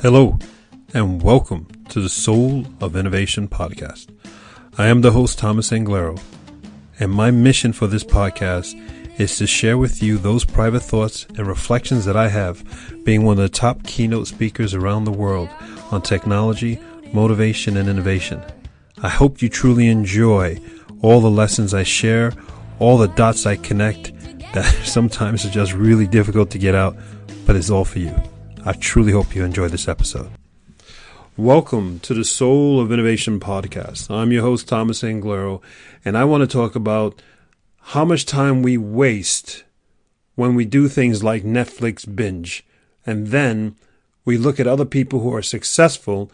Hello, and welcome to the Soul of Innovation podcast. I am the host, Thomas Anglero, and my mission for this podcast is to share with you those private thoughts and reflections that I have, being one of the top keynote speakers around the world on technology, motivation, and innovation. I hope you truly enjoy all the lessons I share, all the dots I connect that sometimes are just really difficult to get out, but it's all for you. I truly hope you enjoy this episode. Welcome to the Soul of Innovation podcast. I'm your host, Thomas Anglero, and I want to talk about how much time we waste when we do things like Netflix binge. And then we look at other people who are successful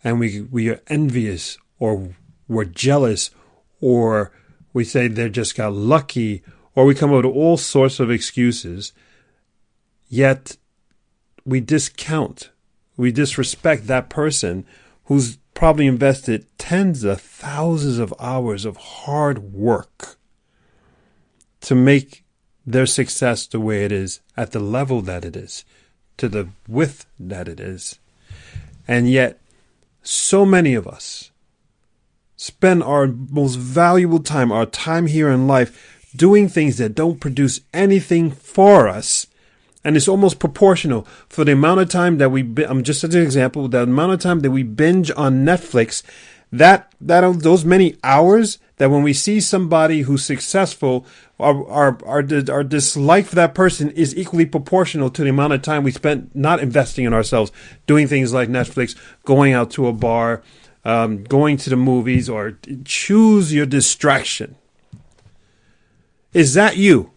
and we are envious, or we're jealous, or we say they just got lucky, or we come up with all sorts of excuses. Yet we discount, we disrespect that person who's probably invested tens of thousands of hours of hard work to make their success the way it is, at the level that it is, to the width that it is. And yet, so many of us spend our most valuable time, our time here in life, doing things that don't produce anything for us. And it's almost proportional for the amount of time that just as an example, the amount of time that we binge on Netflix, those many hours that when we see somebody who's successful, our dislike for that person is equally proportional to the amount of time we spent not investing in ourselves, doing things like Netflix, going out to a bar, going to the movies, or choose your distraction. Is that you?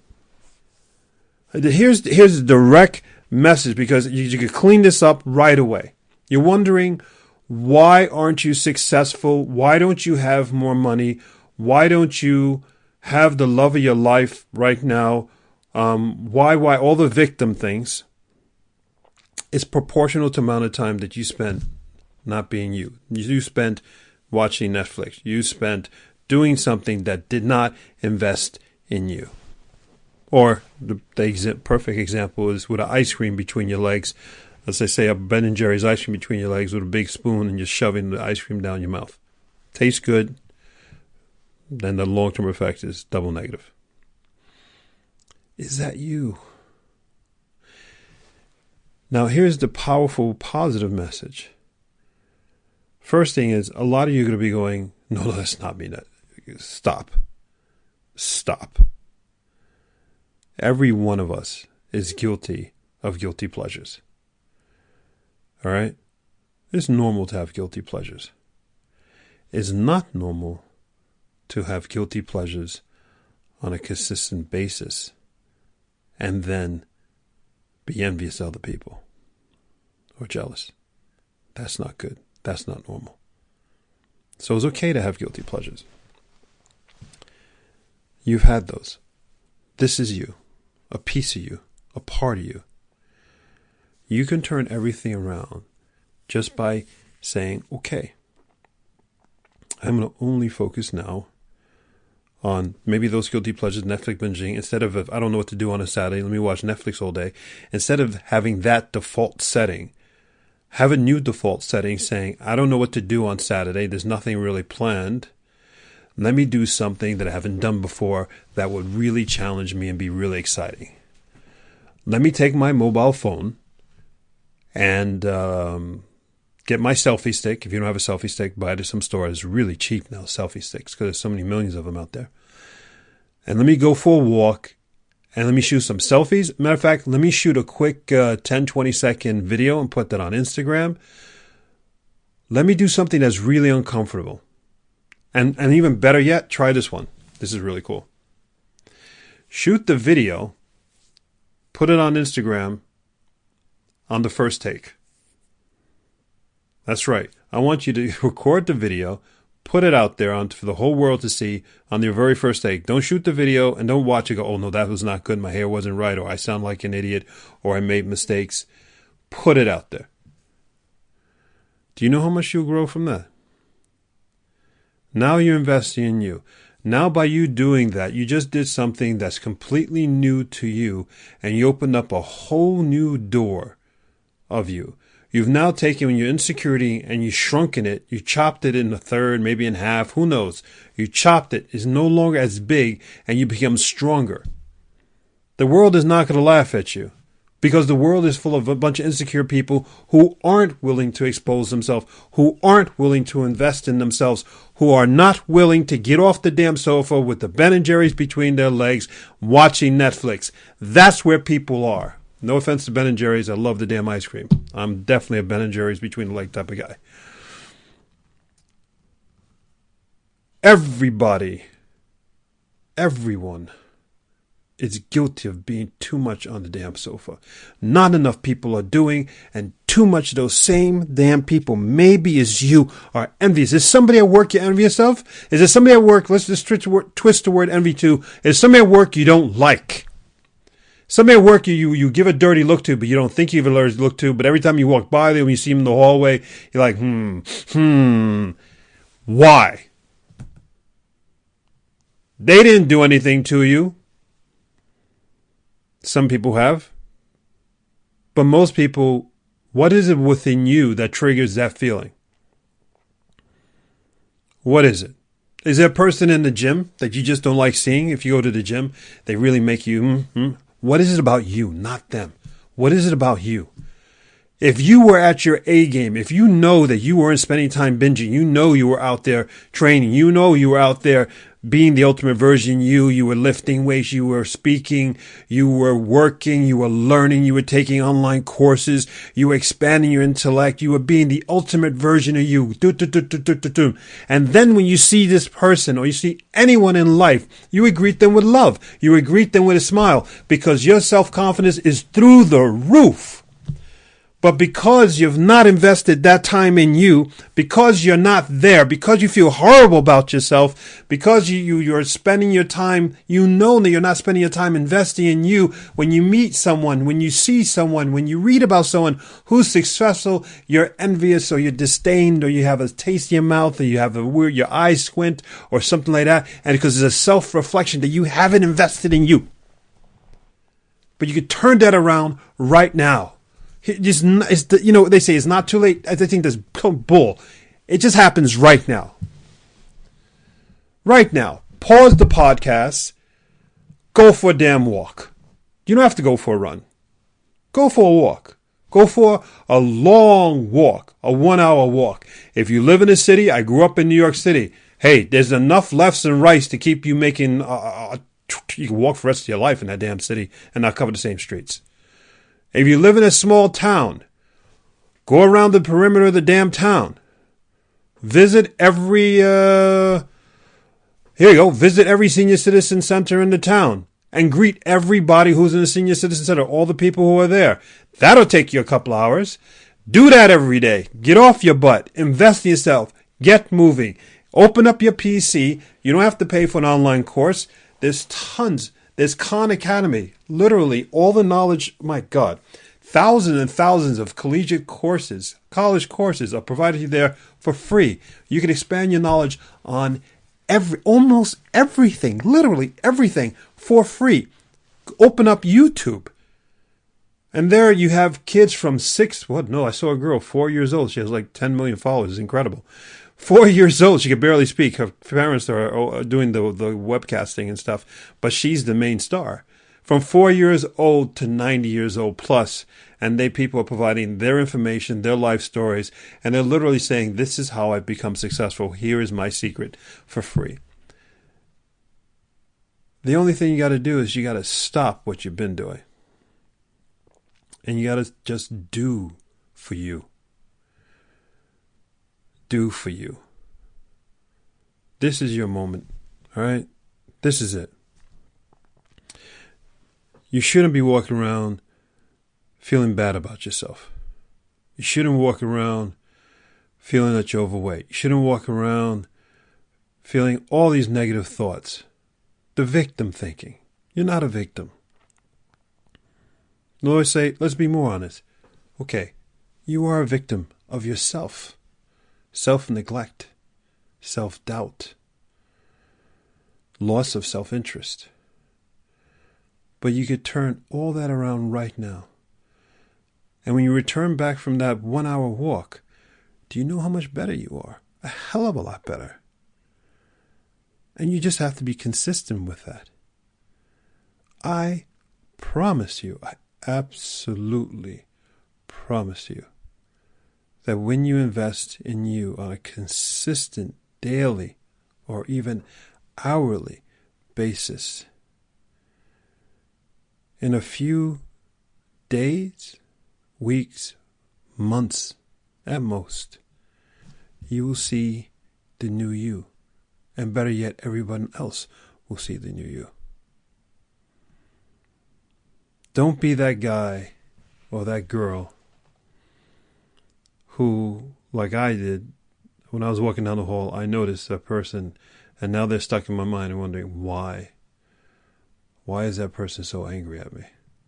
Here's a direct message, because you could clean this up right away. You're wondering, why aren't you successful? Why don't you have more money? Why don't you have the love of your life right now? Why all the victim things? It's proportional to the amount of time that you spend not being you. You spent watching Netflix. You spent doing something that did not invest in you. Or the perfect example is with an ice cream between your legs. Let's say a Ben & Jerry's ice cream between your legs with a big spoon, and you're shoving the ice cream down your mouth. Tastes good. Then the long-term effect is double negative. Is that you? Now, here's the powerful positive message. First thing is, a lot of you are going to be going, no, that's not me. Stop. Every one of us is guilty of guilty pleasures. All right? It's normal to have guilty pleasures. It's not normal to have guilty pleasures on a consistent basis and then be envious of other people or jealous. That's not good. That's not normal. So it's okay to have guilty pleasures. You've had those. This is you. A piece of you, a part of you. You can turn everything around just by saying, okay, I'm going to only focus now on maybe those guilty pleasures, Netflix binging. Instead of, if I don't know what to do on a Saturday, let me watch Netflix all day. Instead of having that default setting, have a new default setting saying, I don't know what to do on Saturday. There's nothing really planned. Let me do something that I haven't done before that would really challenge me and be really exciting. Let me take my mobile phone and get my selfie stick. If you don't have a selfie stick, buy it at some store. It's really cheap now, selfie sticks, because there's so many millions of them out there. And let me go for a walk and let me shoot some selfies. Matter of fact, let me shoot a quick 10, 20-second video and put that on Instagram. Let me do something that's really uncomfortable. And even better yet, try this one. This is really cool. Shoot the video, put it on Instagram on the first take. That's right. I want you to record the video, put it out there for the whole world to see on your very first take. Don't shoot the video and don't watch it go, oh no, that was not good. My hair wasn't right, or I sound like an idiot, or I made mistakes. Put it out there. Do you know how much you'll grow from that? Now you're investing in you. Now by you doing that, you just did something that's completely new to you, and you opened up a whole new door of you. You've now taken your insecurity and you shrunken it. You chopped it in a third, maybe in half. Who knows? You chopped it. It's no longer as big and you become stronger. The world is not going to laugh at you because the world is full of a bunch of insecure people who aren't willing to expose themselves, who aren't willing to invest in themselves, who are not willing to get off the damn sofa with the Ben and Jerry's between their legs watching Netflix. That's where people are. No offense to Ben and Jerry's. I love the damn ice cream. I'm definitely a Ben and Jerry's between the leg type of guy. Everyone is guilty of being too much on the damn sofa. Not enough people are doing, and too much of those same damn people, maybe as you, are envious. Is somebody at work you're envious of? Is there somebody at work, let's just twist the word envy to, is somebody at work you don't like? Somebody at work you give a dirty look to, but you don't think you give a dirty look to, but every time you walk by them, when you see them in the hallway, you're like, why? They didn't do anything to you. Some people have. But most people, what is it within you that triggers that feeling? What is it? Is there a person in the gym that you just don't like seeing? If you go to the gym, they really make you, What is it about you, not them? What is it about you? If you were at your A game, if you know that you weren't spending time binging, you know you were out there training, you know you were out there being the ultimate version you were lifting weights, you were speaking, you were working, you were learning, you were taking online courses, you were expanding your intellect, you were being the ultimate version of you. And then when you see this person or you see anyone in life, you would greet them with love. You would greet them with a smile because your self-confidence is through the roof. But because you've not invested that time in you, because you're not there, because you feel horrible about yourself, because you're spending your time, you know that you're not spending your time investing in you. When you meet someone, when you see someone, when you read about someone who's successful, you're envious or you're disdained or you have a taste in your mouth or you have your eyes squint or something like that. And because it's a self-reflection that you haven't invested in you. But you could turn that around right now. They say it's not too late. I think that's bull. It just happens right now. Right now. Pause the podcast. Go for a damn walk. You don't have to go for a run. Go for a walk. Go for a long walk, a 1 hour walk. If you live in a city, I grew up in New York City. Hey, there's enough lefts and rights to keep you making, you can walk for the rest of your life in that damn city and not cover the same streets. If you live in a small town, go around the perimeter of the damn town. Visit every senior citizen center in the town and greet everybody who's in the senior citizen center, all the people who are there. That'll take you a couple hours. Do that every day. Get off your butt. Invest in yourself. Get moving. Open up your PC. You don't have to pay for an online course. There's tons. There's Khan Academy. Literally, all the knowledge, my God, thousands and thousands of collegiate courses, college courses are provided you there for free. You can expand your knowledge on almost everything, literally everything for free. Open up YouTube. And there you have kids from I saw a girl, 4 years old. She has like 10 million followers. It's incredible. 4 years old. She could barely speak. Her parents are doing the webcasting and stuff, but she's the main star. From 4 years old to 90 years old plus, and people are providing their information, their life stories, and they're literally saying, this is how I've become successful. Here is my secret for free. The only thing you got to do is you got to stop what you've been doing. And you got to just do for you. Do for you. This is your moment. All right? This is it. You shouldn't be walking around feeling bad about yourself. You shouldn't walk around feeling that you're overweight. You shouldn't walk around feeling all these negative thoughts. The victim thinking. You're not a victim. Lord say, let's be more honest. Okay, you are a victim of yourself. Self-neglect, self-doubt, loss of self-interest. But you could turn all that around right now And when you return back from that 1 hour walk, do you know how much better you are? A hell of a lot better. And you just have to be consistent with that. I promise you, I absolutely promise you that when you invest in you on a consistent daily or even hourly basis, in a few days, weeks, months at most, you will see the new you. And better yet, everyone else will see the new you. Don't be that guy or that girl who, like I did, when I was walking down the hall, I noticed a person, and now they're stuck in my mind and wondering why. Why is that person so angry at me?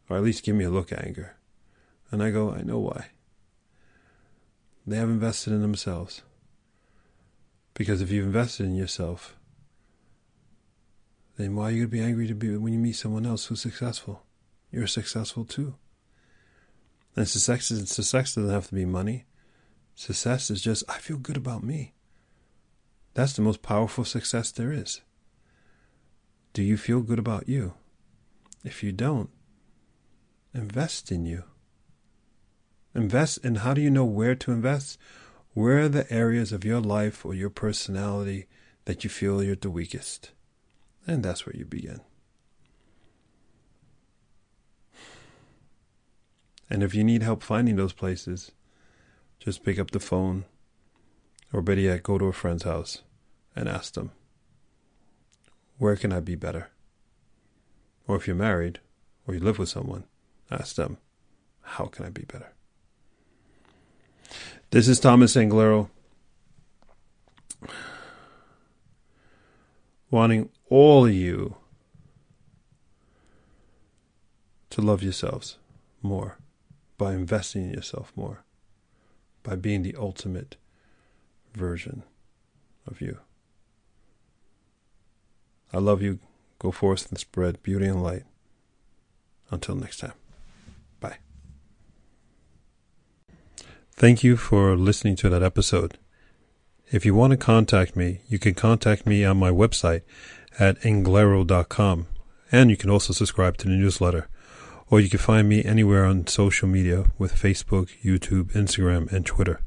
Or at least give me a look of anger. And I go, I know why. They have invested in themselves. Because if you've invested in yourself, then why are you going to be angry when you meet someone else who's successful? You're successful too. And success doesn't have to be money. Success is just, I feel good about me. That's the most powerful success there is. Do you feel good about you? If you don't, invest in you. Invest in, how do you know where to invest? Where are the areas of your life or your personality that you feel you're the weakest? And that's where you begin. And if you need help finding those places, just pick up the phone, or better yet, go to a friend's house and ask them, where can I be better? Or if you're married or you live with someone, ask them, how can I be better? This is Thomas Anglero, wanting all of you to love yourselves more by investing in yourself more, by being the ultimate version of you. I love you. Go forth and spread beauty and light. Until next time. Bye. Thank you for listening to that episode. If you want to contact me, you can contact me on my website at englero.com, and you can also subscribe to the newsletter. Or you can find me anywhere on social media with Facebook, YouTube, Instagram, and Twitter.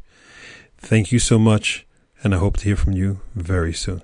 Thank you so much, and I hope to hear from you very soon.